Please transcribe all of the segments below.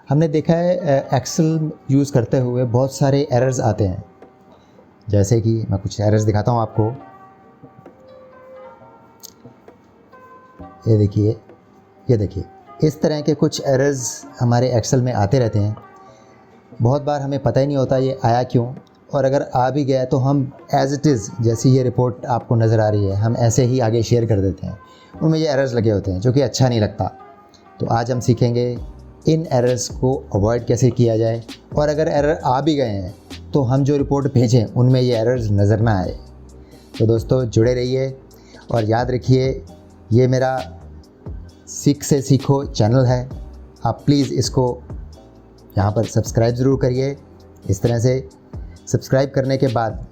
हमने देखा है एक्सेल यूज़ करते हुए बहुत सारे एरर्स आते हैं। जैसे कि मैं कुछ एरर्स दिखाता हूँ आपको। ये देखिए इस तरह के कुछ एरर्स हमारे एक्सेल में आते रहते हैं। बहुत बार हमें पता ही नहीं होता ये आया क्यों, और अगर आ भी गया तो हम एज़ इट इज़, जैसी ये रिपोर्ट आपको नज़र आ रही है, हम ऐसे ही आगे शेयर कर देते हैं। उनमें ये एरर्स लगे होते हैं जो कि अच्छा नहीं लगता। तो आज हम सीखेंगे इन एरर्स को अवॉइड कैसे किया जाए, और अगर एरर आ भी गए हैं तो हम जो रिपोर्ट भेजें उनमें ये एरर्स नज़र ना आए। तो दोस्तों जुड़े रहिए और याद रखिए ये मेरा सीख से सीखो चैनल है। आप प्लीज़ इसको यहाँ पर सब्सक्राइब ज़रूर करिए। इस तरह से सब्सक्राइब करने के बाद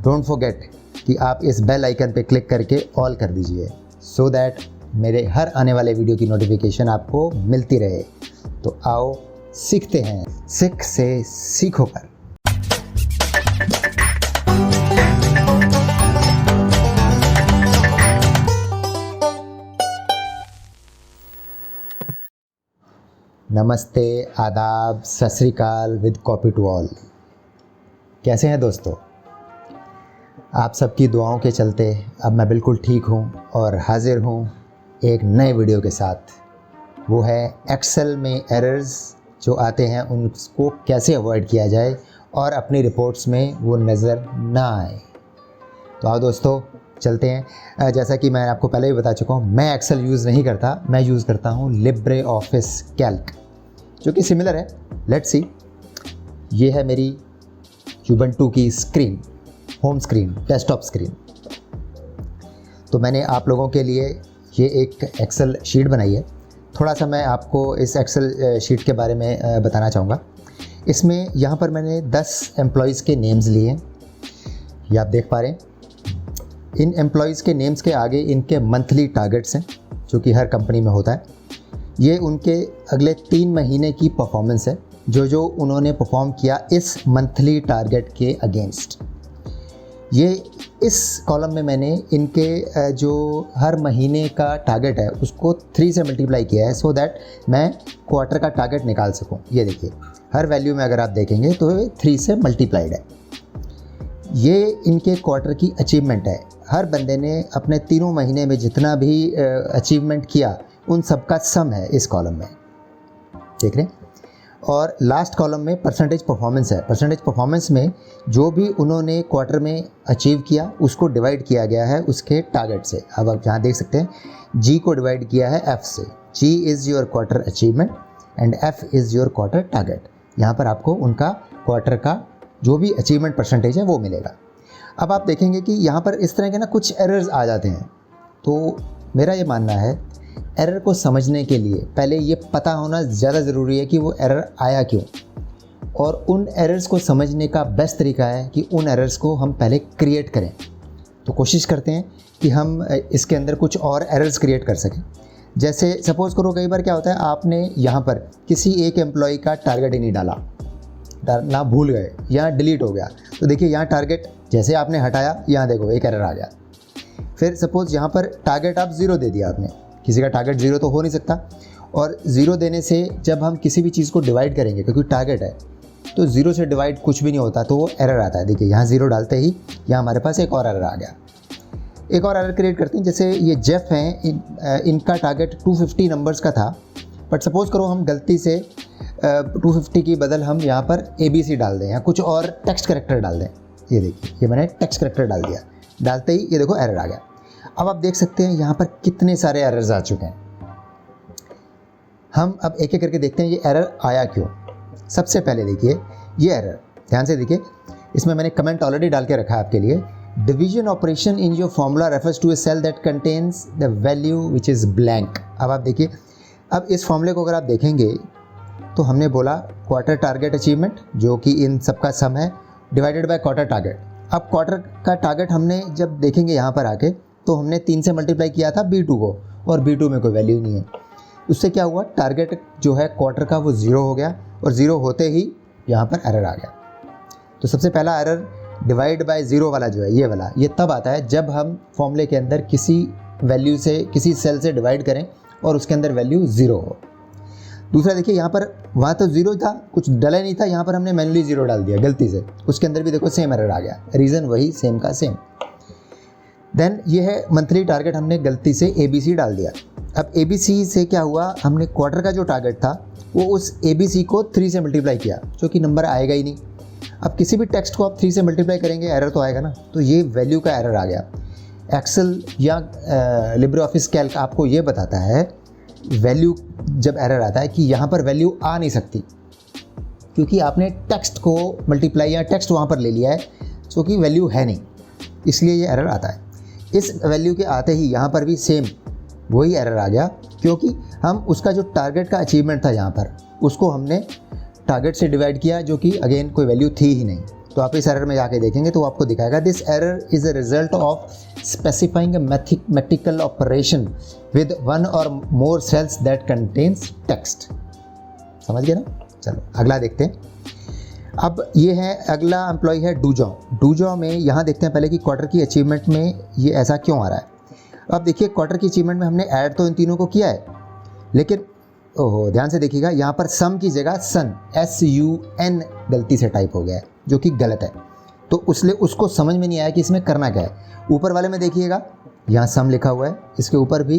डोंट फॉरगेट कि आप इस बेल आइकन पे क्लिक करके ऑल कर दीजिए, सो दैट मेरे हर आने वाले वीडियो की नोटिफिकेशन आपको मिलती रहे। तो आओ सीखते हैं, सीख से सीखो कर। नमस्ते, आदाब, सत श्री अकाल विद कॉपी टू ऑल। कैसे हैं दोस्तों? आप सबकी दुआओं के चलते अब मैं बिल्कुल ठीक हूं और हाजिर हूं एक नए वीडियो के साथ। वो है एक्सेल में एरर्स जो आते हैं उनको कैसे अवॉइड किया जाए और अपनी रिपोर्ट्स में वो नज़र ना आए। तो आओ दोस्तों चलते हैं। जैसा कि मैं आपको पहले भी बता चुका हूँ, मैं एक्सेल यूज़ नहीं करता, मैं यूज़ करता हूँ लिब्रे ऑफिस कैल्क, जो कि सिमिलर है। Let's see. ये है मेरी यूबंटू की screen, home screen, desktop screen. तो मैंने आप लोगों के लिए ये एक एक्सेल शीट बनाई है। थोड़ा सा मैं आपको इस एक्सेल शीट के बारे में बताना चाहूँगा। इसमें यहाँ पर मैंने 10 एम्प्लॉयज़ के नेम्स लिए हैं, ये आप देख पा रहे हैं। इन एम्प्लॉयज़ के नेम्स के आगे इनके मंथली टारगेट्स हैं, जो कि हर कंपनी में होता है। ये उनके अगले 3 महीने की परफॉर्मेंस है, जो उन्होंने परफॉर्म किया इस मंथली टारगेट के अगेंस्ट। ये इस कॉलम में मैंने इनके जो हर महीने का टारगेट है उसको 3 से मल्टीप्लाई किया है, सो दैट मैं क्वार्टर का टारगेट निकाल सकूं। ये देखिए हर वैल्यू में अगर आप देखेंगे तो 3 से मल्टीप्लाइड है। ये इनके क्वार्टर की अचीवमेंट है। हर बंदे ने अपने 3 महीने में जितना भी अचीवमेंट किया उन सब का सम है इस कॉलम में, देख रहे हैं। और लास्ट कॉलम में परसेंटेज परफॉर्मेंस है। परसेंटेज परफॉर्मेंस में जो भी उन्होंने क्वार्टर में अचीव किया उसको डिवाइड किया गया है उसके टारगेट से। अब आप यहाँ देख सकते हैं जी को डिवाइड किया है एफ से। G is your quarter achievement and F is your quarter target. यहाँ पर आपको उनका क्वार्टर का जो भी अचीवमेंट परसेंटेज है वो मिलेगा। अब आप देखेंगे कि यहाँ पर इस तरह के ना कुछ एरर्स आ जाते हैं। तो मेरा ये मानना है एरर को समझने के लिए पहले ये पता होना ज़्यादा ज़रूरी है कि वो एरर आया क्यों, और उन एरर्स को समझने का बेस्ट तरीका है कि उन एरर्स को हम पहले क्रिएट करें। तो कोशिश करते हैं कि हम इसके अंदर कुछ और एरर्स क्रिएट कर सकें। जैसे सपोज़ करो कई बार क्या होता है, आपने यहाँ पर किसी एक एम्प्लॉय का टारगेट ही नहीं डाला, ना भूल गए या डिलीट हो गया। तो देखिए यहाँ टारगेट जैसे आपने हटाया, यहाँ देखो एक एरर आ गया। फिर सपोज़ यहाँ पर टारगेट आप 0 दे दिया आपने, किसी का टारगेट 0 तो हो नहीं सकता, और 0 देने से जब हम किसी भी चीज़ को डिवाइड करेंगे, क्योंकि टारगेट है तो 0 से डिवाइड कुछ भी नहीं होता, तो वो एरर आता है। देखिए यहाँ 0 डालते ही यहाँ हमारे पास एक और एरर आ गया। एक और एरर क्रिएट करते हैं। जैसे ये जेफ हैं, इनका टारगेट 250 नंबर्स का था, बट सपोज़ करो हम गलती से 250 की बदल हम यहाँ पर ABC डाल दें या कुछ और टेक्स्ट करैक्टर डाल दें। ये देखिए ये मैंने टेक्स्ट करैक्टर डाल दिया, डालते ही ये देखो एरर आ गया। अब आप देख सकते हैं यहाँ पर कितने सारे एरर्स आ चुके हैं। हम अब एक एक करके देखते हैं ये एरर आया क्यों। सबसे पहले देखिए ये एरर, ध्यान से देखिए, इसमें मैंने कमेंट ऑलरेडी डाल के रखा है आपके लिए। Division operation in your formula refers to a cell that contains the value which is blank. अब आप देखिए, अब इस फॉर्मूले को अगर आप देखेंगे तो हमने बोला क्वार्टर टारगेट अचीवमेंट, जो कि इन सबका सम है, डिवाइडेड बाय क्वार्टर टारगेट। अब क्वार्टर का टारगेट हमने जब देखेंगे यहाँ पर आके, तो हमने 3 से मल्टीप्लाई किया था B2 को, और B2 में कोई वैल्यू नहीं है। उससे क्या हुआ, टारगेट जो है क्वार्टर का वो 0 हो गया, और 0 होते ही यहाँ पर एरर आ गया। तो सबसे पहला एरर डिवाइड बाय 0 वाला जो है, ये वाला, ये तब आता है जब हम फॉर्मूले के अंदर किसी वैल्यू से, किसी सेल से डिवाइड करें और उसके अंदर वैल्यू 0 हो। दूसरा देखिए यहाँ पर, वहाँ तो ज़ीरो था, कुछ डला नहीं था, यहाँ पर हमने मैन्युअली ज़ीरो डाल दिया गलती से, उसके अंदर भी देखो सेम एरर आ गया, रीज़न वही सेम का सेम। देन ये है मंथली टारगेट, हमने गलती से ABC डाल दिया। अब ABC से क्या हुआ, हमने क्वार्टर का जो टारगेट था वो उस ABC को 3 से मल्टीप्लाई किया, जो कि नंबर आएगा ही नहीं। अब किसी भी टेक्स्ट को आप 3 से मल्टीप्लाई करेंगे एरर तो आएगा ना, तो ये वैल्यू का एरर आ गया। एक्सेल या लिब्रे ऑफिस कैल्क आपको ये बताता है वैल्यू जब एरर आता है कि यहाँ पर वैल्यू आ नहीं सकती, क्योंकि आपने टेक्स्ट को मल्टीप्लाई या टेक्स्ट वहाँ पर ले लिया है जो कि वैल्यू है नहीं, इसलिए ये एरर आता है। इस वैल्यू के आते ही यहाँ पर भी सेम वही एरर आ गया, क्योंकि हम उसका जो टारगेट का अचीवमेंट था यहाँ पर, उसको हमने टारगेट से डिवाइड किया, जो कि अगेन कोई वैल्यू थी ही नहीं। तो आप इस एरर में जाके देखेंगे तो आपको दिखाएगा this error is a result of specifying mathematical operation with one और मोर सेल्स दैट कंटेन्स टेक्स्ट। समझ गए ना? चलो अगला देखते हैं। अब ये है, अगला एम्प्लॉय है डूजॉ। डूजॉ में यहाँ देखते हैं पहले कि क्वार्टर की अचीवमेंट में ये ऐसा क्यों आ रहा है। अब देखिए क्वार्टर की अचीवमेंट में हमने ऐड तो इन तीनों को किया है, लेकिन ओहो ध्यान से देखिएगा यहाँ पर सम की जगह सन SUN गलती से टाइप हो गया है, जो कि गलत है। तो उसको समझ में नहीं आया कि इसमें करना क्या है। ऊपर वाले में देखिएगा यहाँ सम लिखा हुआ है, इसके ऊपर भी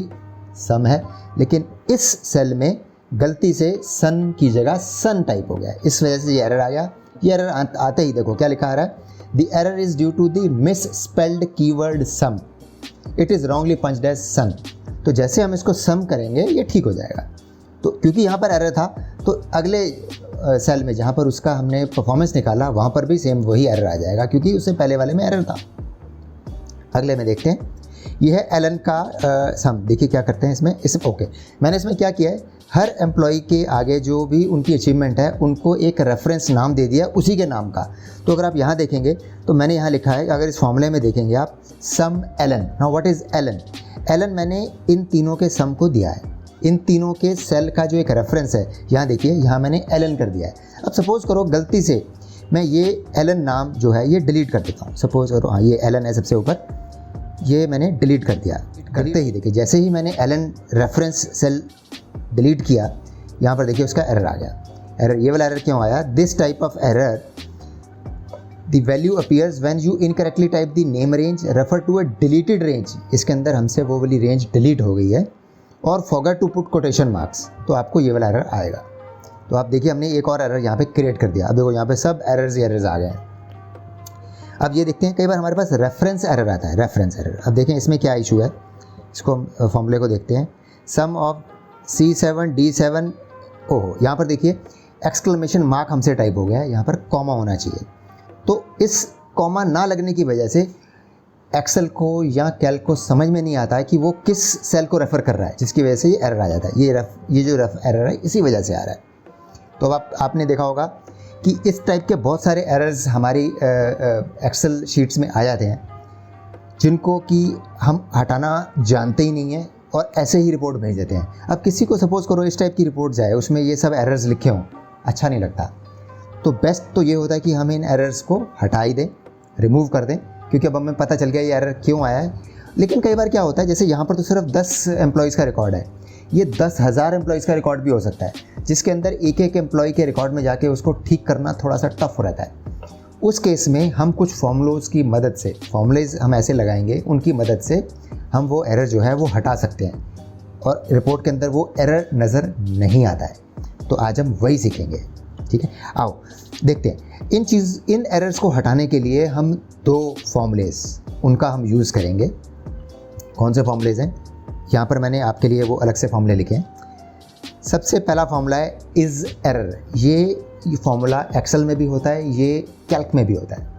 सम है, लेकिन इस सेल में गलती से सन की जगह सन टाइप हो गया है, इस वजह से ये एरर आ गया। ये एरर आते ही देखो क्या लिखा आ रहा है, the error is due to the misspelled keyword sum, it is wrongly punched as sun. तो जैसे हम इसको सम करेंगे ये ठीक हो जाएगा। तो क्योंकि यहाँ पर एरर था, तो अगले सेल में जहाँ पर उसका हमने परफॉर्मेंस निकाला वहाँ पर भी सेम वही एरर आ जाएगा, क्योंकि उससे पहले वाले में एरर था। अगले में देखते हैं, ये है एलन का सम। देखिए क्या करते हैं इसमें ओके, मैंने इसमें क्या किया है, हर एम्प्लॉय के आगे जो भी उनकी अचीवमेंट है उनको एक रेफरेंस नाम दे दिया उसी के नाम का। तो अगर आप यहाँ देखेंगे तो मैंने यहाँ लिखा है, अगर इस फॉर्मूले में देखेंगे आप, sum len. Now what is len? Len मैंने इन तीनों के सम को दिया है, इन तीनों के सेल का जो एक रेफरेंस है, यहाँ देखिए यहाँ मैंने एलन कर दिया है। अब सपोज़ करो गलती से मैं ये एलन नाम जो है ये डिलीट कर देता हूँ। सपोज़ करो हाँ ये एलन है सबसे ऊपर, ये मैंने डिलीट कर दिया। करते ही देखिए जैसे ही मैंने एलन रेफरेंस सेल डिलीट किया, यहाँ पर देखिए उसका एरर आ गया। एरर, ये वाला एरर क्यों आया? This type of error the value appears when you incorrectly type the name range refer to a deleted range. इसके अंदर हमसे वो वाली रेंज डिलीट हो गई है, और forgot to put quotation marks, तो आपको ये वाला एरर आएगा। तो आप देखिए हमने एक और एरर यहाँ पे क्रिएट कर दिया। अब देखो यहाँ पे सब एरर्स आ गए हैं। अब ये देखते हैं, कई बार हमारे पास रेफरेंस एरर आता है, रेफरेंस एरर। अब देखें इसमें क्या इशू है, इसको फॉर्मूले को देखते हैं। सम ऑफ C7 D7, ओहो यहाँ पर देखिए एक्सक्लेमेशन मार्क हमसे टाइप हो गया है, यहाँ पर कॉमा होना चाहिए। तो इस कॉमा ना लगने की वजह से एक्सेल को या कैल्क को समझ में नहीं आता है कि वो किस सेल को रेफ़र कर रहा है, जिसकी वजह से ये एरर आ जाता है। ये जो एरर है इसी वजह से आ रहा है। तो अब आपने देखा होगा कि इस टाइप के बहुत सारे एरर्स हमारी एक्सेल शीट्स में आ जाते हैं, जिनको कि हम हटाना जानते ही नहीं हैं और ऐसे ही रिपोर्ट भेज देते हैं। अब किसी को सपोज़ करो इस टाइप की रिपोर्ट जाए, उसमें ये सब एरर्स लिखे हों, अच्छा नहीं लगता। तो बेस्ट तो ये होता है कि हम इन एरर्स को हटा ही दें, रिमूव कर दें, क्योंकि अब हमें पता चल गया ये एरर क्यों आया है। लेकिन कई बार क्या होता है, जैसे यहाँ पर तो सिर्फ 10 एम्प्लॉयज़ का रिकॉर्ड है, ये 10,000 एम्प्लॉयज़ का रिकॉर्ड भी हो सकता है, जिसके अंदर एक एक एम्प्लॉय के रिकॉर्ड में जाके उसको ठीक करना थोड़ा सा टफ रहता है। उस केस में हम कुछ फॉर्मूलोज़ की मदद से, फॉर्मूलेज हम ऐसे लगाएंगे उनकी मदद से हम वो एरर जो है वो हटा सकते हैं, और रिपोर्ट के अंदर वो एरर नज़र नहीं आता है। तो आज हम वही सीखेंगे, ठीक है। आओ देखते हैं। इन एरर्स को हटाने के लिए हम 2 फॉर्मूलेज उनका हम यूज़ करेंगे। कौन से फॉर्मूलेज हैं? यहाँ पर मैंने आपके लिए वो अलग से फॉर्मूले लिखे हैं। सबसे पहला फॉर्मूला है इज़ एरर। ये फॉर्मूला एक्सेल में भी होता है, ये कैल्क में भी होता है।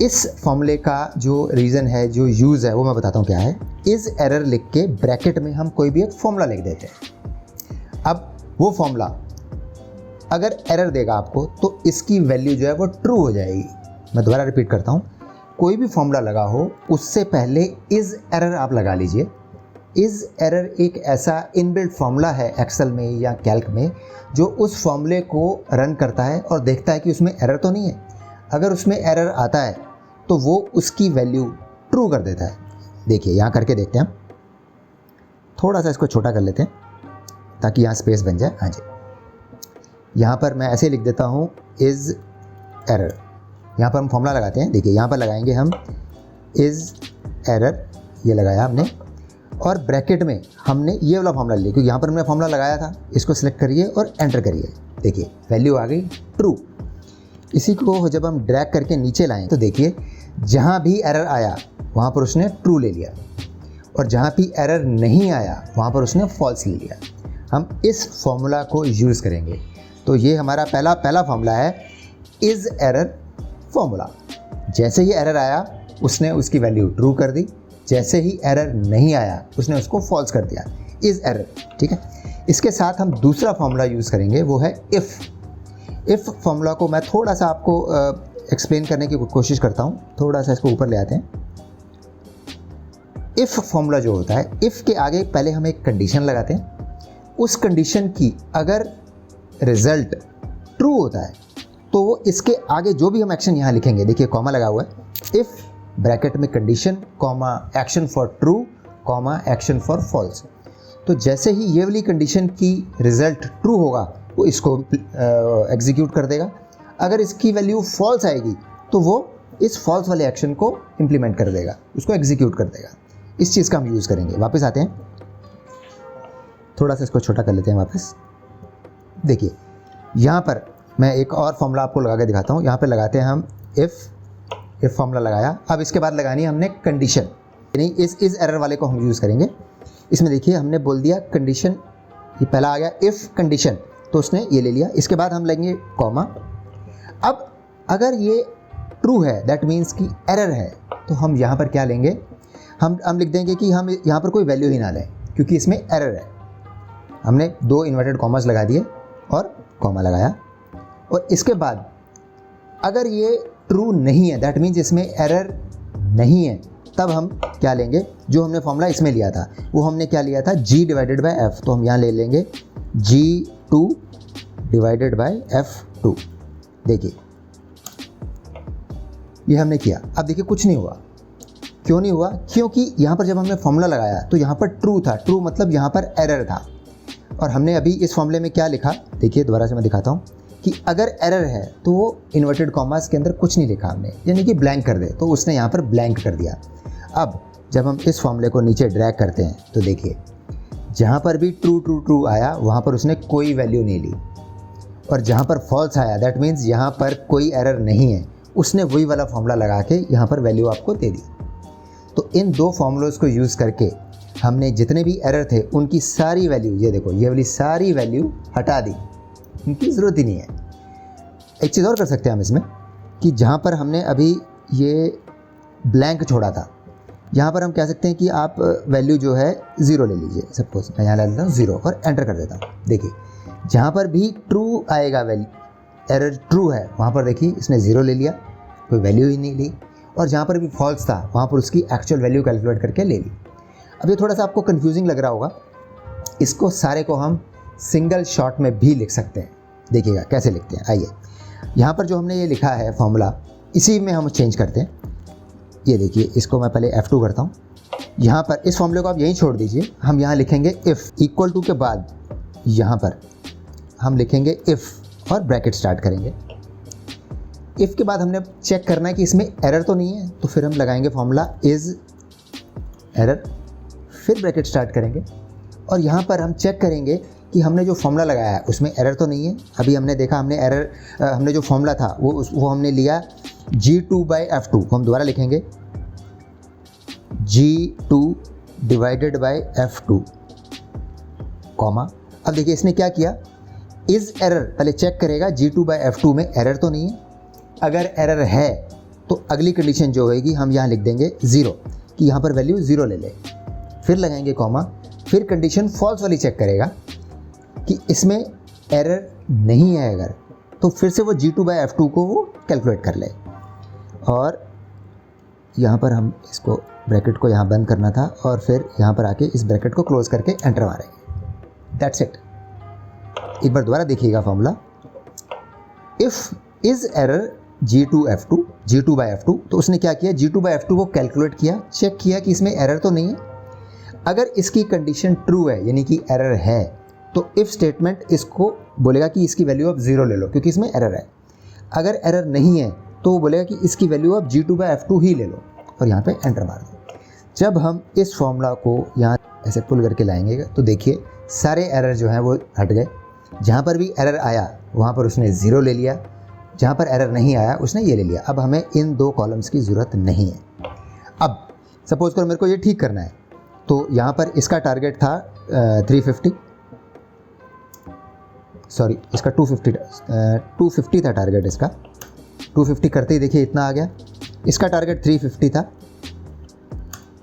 इस फॉर्मूले का जो रीज़न है, जो यूज़ है, वो मैं बताता हूँ क्या है। इज़ एरर लिख के ब्रैकेट में हम कोई भी एक फॉर्मूला लिख देते हैं। अब वो फॉर्मूला अगर एरर देगा आपको तो इसकी वैल्यू जो है वो ट्रू हो जाएगी। मैं दोबारा रिपीट करता हूँ, कोई भी फॉर्मूला लगा हो उससे पहले इज़ एरर आप लगा लीजिए। इज़ एरर एक ऐसा इनबिल्ट फॉर्मूला है एक्सेल में या कैल्क में, जो उस फॉर्मूले को रन करता है और देखता है कि उसमें एरर तो नहीं है। अगर उसमें एरर आता है तो वो उसकी वैल्यू ट्रू कर देता है। देखिए यहाँ करके देखते हैं हम, थोड़ा सा इसको छोटा कर लेते हैं। ताकि यहाँ स्पेस बन जाए। हाँ जी, यहाँ पर मैं ऐसे लिख देता हूँ इज़ एरर। यहाँ पर हम फॉर्मूला लगाते हैं, देखिए यहाँ पर लगाएंगे हम इज़ एरर, ये लगाया हमने, और ब्रैकेट में हमने ये वाला फॉर्मूला लिया क्योंकि यहाँ पर हमने फॉर्मूला लगाया था। इसको सिलेक्ट करिए और एंटर करिए, देखिए वैल्यू आ गई ट्रू। इसी को जब हम ड्रैग करके नीचे लाएं तो देखिए जहाँ भी एरर आया वहाँ पर उसने ट्रू ले लिया, और जहाँ भी एरर नहीं आया वहाँ पर उसने फॉल्स ले लिया। हम इस फॉर्मूला को यूज़ करेंगे। तो ये हमारा पहला फॉर्मूला है इज़ एरर फॉर्मूला। जैसे ही एरर आया उसने उसकी वैल्यू ट्रू कर दी, जैसे ही एरर नहीं आया उसने उसको फॉल्स कर दिया, इज़ एरर। ठीक है, इसके साथ हम दूसरा फॉर्मूला यूज़ करेंगे, वो है इफ़ फॉर्मूला को मैं थोड़ा सा आपको एक्सप्लेन करने की कोशिश करता हूँ। थोड़ा सा इसको ऊपर ले आते हैं। इफ़ फॉर्मूला जो होता है, इफ़ के आगे पहले हम एक कंडीशन लगाते हैं। उस कंडीशन की अगर रिजल्ट ट्रू होता है तो वो इसके आगे जो भी हम एक्शन यहाँ लिखेंगे, देखिए कॉमा लगा हुआ है, इफ़ ब्रैकेट में condition comma action for true comma action for false. तो जैसे ही ये वाली कंडीशन की रिजल्ट ट्रू होगा वो इसको एग्जीक्यूट कर देगा। अगर इसकी वैल्यू फॉल्स आएगी तो वो इस फॉल्स वाले एक्शन को इम्प्लीमेंट कर देगा, उसको एग्जीक्यूट कर देगा। इस चीज़ का हम यूज़ करेंगे। वापस आते हैं, थोड़ा सा इसको छोटा कर लेते हैं वापस। देखिए यहाँ पर मैं एक और फॉर्मूला आपको लगा के दिखाता हूँ। यहाँ पर लगाते हैं हम इफ़ फॉर्मूला लगाया। अब इसके बाद लगानी है हमने कंडीशन, यानी इस एरर वाले को हम यूज़ करेंगे। इसमें देखिए हमने बोल दिया कंडीशन, ये पहला आ गया इफ़ कंडीशन, तो उसने ये ले लिया। इसके बाद हम लेंगे कॉमा। अब अगर ये ट्रू है दैट मीन्स कि एरर है, तो हम यहाँ पर क्या लेंगे, हम लिख देंगे कि हम यहाँ पर कोई वैल्यू ही ना लें क्योंकि इसमें एरर है। हमने 2 इन्वर्टेड कॉमास लगा दिए और कॉमा लगाया। और इसके बाद अगर ये ट्रू नहीं है दैट मीन्स इसमें एरर नहीं है, तब हम क्या लेंगे, जो हमने फॉर्मूला इसमें लिया था वो हमने क्या लिया था, g डिवाइडेड बाय f। तो हम यहाँ ले लेंगे g2 डिवाइडेड बाय f2। देखिए ये हमने किया। अब देखिए कुछ नहीं हुआ। क्यों नहीं हुआ? क्योंकि यहाँ पर जब हमने फॉर्मूला लगाया तो यहाँ पर ट्रू था। ट्रू मतलब यहाँ पर एरर था। और हमने अभी इस फॉर्मूले में क्या लिखा, देखिए दोबारा से मैं दिखाता हूँ कि अगर एरर है तो वो इन्वर्टेड कॉमास के अंदर कुछ नहीं लिखा हमने, यानी कि ब्लैंक कर दे, तो उसने यहाँ पर ब्लैंक कर दिया। अब जब हम इस फॉर्मूले को नीचे ड्रैग करते हैं तो देखिए जहाँ पर भी ट्रू ट्रू ट्रू आया वहाँ पर उसने कोई वैल्यू नहीं ली, और जहाँ पर फॉल्स आया दैट मीन्स यहाँ पर कोई एरर नहीं है, उसने वही वाला फॉर्मूला लगा के यहाँ पर वैल्यू आपको दे दी। तो इन 2 फॉर्मूलोज़ को यूज़ करके हमने जितने भी एरर थे उनकी सारी वैल्यू, ये देखो ये वाली सारी वैल्यू हटा दी, उनकी ज़रूरत ही नहीं है। एक चीज़ और कर सकते हैं हम इसमें कि जहाँ पर हमने अभी ये ब्लैंक छोड़ा था, यहाँ पर हम कह सकते हैं कि आप वैल्यू जो है 0 ले लीजिए। सपोज मैं यहाँ ले लेता हूँ 0 और एंटर कर देता हूँ। देखिए जहाँ पर भी ट्रू आएगा, वैल्यू एरर ट्रू है, वहाँ पर देखिए इसने 0 ले लिया, कोई वैल्यू ही नहीं ली। और जहाँ पर भी फॉल्स था वहाँ पर उसकी एक्चुअल वैल्यू कैलकुलेट करके ले ली। अब ये थोड़ा सा आपको कन्फ्यूजिंग लग रहा होगा, इसको सारे को हम सिंगल शॉट में भी लिख सकते हैं। देखिएगा कैसे लिखते हैं। आइए यहाँ पर जो हमने ये लिखा है फॉर्मूला, इसी में हम चेंज करते हैं। ये देखिए इसको मैं पहले F2 करता हूँ। यहाँ पर इस फॉर्मूले को आप यहीं छोड़ दीजिए। हम यहाँ लिखेंगे इफ़ इक्वल टू के बाद यहाँ पर हम लिखेंगे इफ़ और ब्रैकेट स्टार्ट करेंगे। इफ़ के बाद हमने चेक करना है कि इसमें एरर तो नहीं है, तो फिर हम लगाएंगे फॉर्मूला इज़ एरर, फिर ब्रैकेट स्टार्ट करेंगे। और यहाँ पर हम चेक करेंगे कि हमने जो फॉर्मूला लगाया है उसमें एरर तो नहीं है। अभी हमने देखा हमने जो फॉर्मूला था वो हमने लिया g2 बाई f2 को हम दोबारा लिखेंगे g2 divided by f2 comma. अब देखिए इसने क्या किया, इज़ एरर पहले चेक करेगा g2 बाई f2 में एरर तो नहीं है। अगर एरर है तो अगली कंडीशन जो होगी हम यहाँ लिख देंगे 0 कि यहाँ पर वैल्यू 0 ले ले, फिर लगाएंगे कॉमा, फिर कंडीशन फॉल्स वाली चेक करेगा कि इसमें एरर नहीं है। अगर तो फिर से वो g2 बाई f2 को वो कैलकुलेट कर ले। और यहाँ पर हम इसको ब्रैकेट को यहाँ बंद करना था और फिर यहाँ पर आके इस ब्रैकेट को क्लोज करके एंटर मारेंगे। That's it. एक बार दोबारा देखिएगा formula, if is error g2 by f2, तो उसने क्या किया, g2 बाई f2 को कैलकुलेट किया, चेक किया कि इसमें एरर तो नहीं है। अगर इसकी कंडीशन ट्रू है यानी कि एरर है, तो इफ़ स्टेटमेंट इसको बोलेगा कि इसकी वैल्यू आप 0 ले लो क्योंकि इसमें एरर है। अगर एरर नहीं है तो वो बोलेगा कि इसकी वैल्यू आप G2/F2 ही ले लो और यहाँ पे एंटर मार दो। जब हम इस फॉर्मूला को यहाँ ऐसे पुल करके लाएंगे तो देखिए सारे एरर जो हैं वो हट गए। जहाँ पर भी एरर आया वहाँ पर उसने 0 ले लिया, जहाँ पर एरर नहीं आया उसने ये ले लिया। अब हमें इन 2 कॉलम्स की ज़रूरत नहीं है। अब सपोज़ करो मेरे को ये ठीक करना है, तो यहाँ पर इसका टारगेट था 350, सॉरी इसका 250 था टारगेट इसका। 250 करते ही देखिए इतना आ गया। इसका टारगेट 350 था।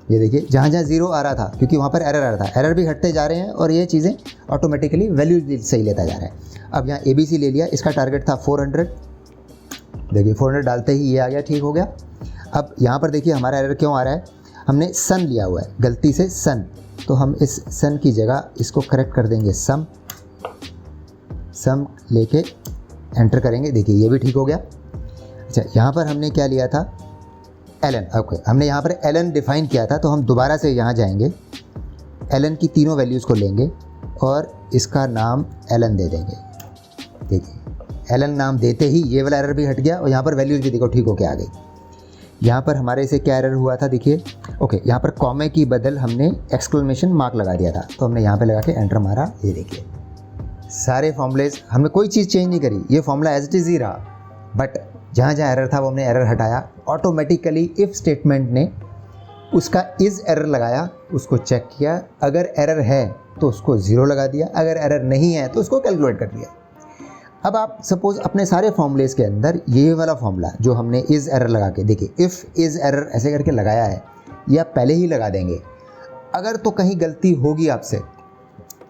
ये देखिए जहाँ जहाँ 0 आ रहा था क्योंकि वहाँ पर एरर आ रहा था, एरर भी हटते जा रहे हैं और ये चीज़ें ऑटोमेटिकली वैल्यू सही लेता जा रहा है। अब यहाँ ABC ले लिया, इसका टारगेट था 400। देखिए 400 डालते ही ये आ गया, ठीक हो गया। अब यहाँ पर देखिए हमारा एरर क्यों आ रहा है, हमने सन लिया हुआ है गलती से सन, तो हम इस सन की जगह इसको करेक्ट कर देंगे सम लेके एंटर करेंगे। देखिए ये भी ठीक हो गया। अच्छा यहाँ पर हमने क्या लिया था, एलन। ओके हमने यहाँ पर एलन डिफाइन किया था, तो हम दोबारा से यहाँ जाएंगे, एलन की तीनों वैल्यूज़ को लेंगे और इसका नाम एलन दे देंगे। देखिए एलन नाम देते ही ये वाला एरर भी हट गया और यहाँ पर वैल्यूज़ भी देखो ठीक होके आ गई। यहाँ पर हमारे से क्या एरर हुआ था देखिए, ओके यहाँ पर कॉमे की बदल हमने एक्सक्लेमेशन मार्क लगा दिया था, तो हमने यहाँ पे लगा के एंटर मारा। ये देखिए सारे फॉर्मूलेज, हमने कोई चीज़ चेंज नहीं करी, ये फॉर्मूला एज इट इज़ ही रहा। बट जहाँ जहाँ एरर था वो हमने एरर हटाया। ऑटोमेटिकली इफ़ स्टेटमेंट ने उसका इज़ एरर लगाया, उसको चेक किया, अगर एरर है तो उसको 0 लगा दिया, अगर एरर नहीं है तो उसको कैलकुलेट कर दिया। अब आप सपोज़ अपने सारे फॉर्मूलेज के अंदर ये वाला फॉर्मूला जो हमने इज़ एरर लगा के, देखिए इफ़ इज़ एरर ऐसे करके लगाया है, ये आप पहले ही लगा देंगे। अगर तो कहीं गलती होगी आपसे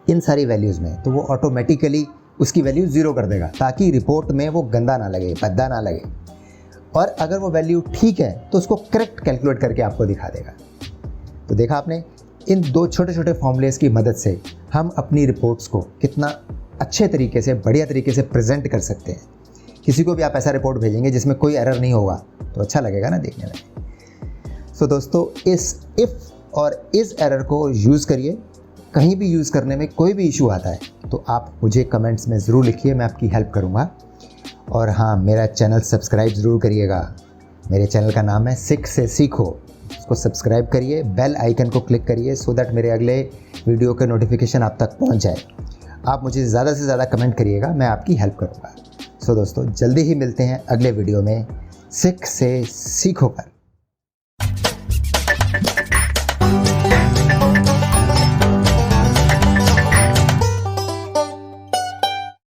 इन सारी वैल्यूज़ में, तो वो ऑटोमेटिकली उसकी वैल्यू 0 कर देगा ताकि रिपोर्ट में वो गंदा ना लगे, भद्दा ना लगे। और अगर वो वैल्यू ठीक है तो उसको करेक्ट कैलकुलेट करके आपको दिखा देगा। तो देखा आपने, इन 2 छोटे छोटे फॉर्मूलेज की मदद से हम अपनी रिपोर्ट्स को कितना अच्छे तरीके से, बढ़िया तरीके से प्रेजेंट कर सकते हैं। किसी को भी आप ऐसा रिपोर्ट भेजेंगे जिसमें कोई एरर नहीं होगा तो अच्छा लगेगा ना देखने में। सो दोस्तों इस इफ़ और इस एरर को यूज़ करिए। कहीं भी यूज़ करने में कोई भी इशू आता है तो आप मुझे कमेंट्स में ज़रूर लिखिए, मैं आपकी हेल्प करूँगा। और हाँ, मेरा चैनल सब्सक्राइब ज़रूर करिएगा। मेरे चैनल का नाम है सिख से सीखो, उसको सब्सक्राइब करिए, बेल आइकन को क्लिक करिए सो दैट मेरे अगले वीडियो के नोटिफिकेशन आप तक पहुँच जाए। आप मुझे ज़्यादा से ज़्यादा कमेंट करिएगा, मैं आपकी हेल्प करूँगा। सो दोस्तों जल्दी ही मिलते हैं अगले वीडियो में सिख से सीखो पर।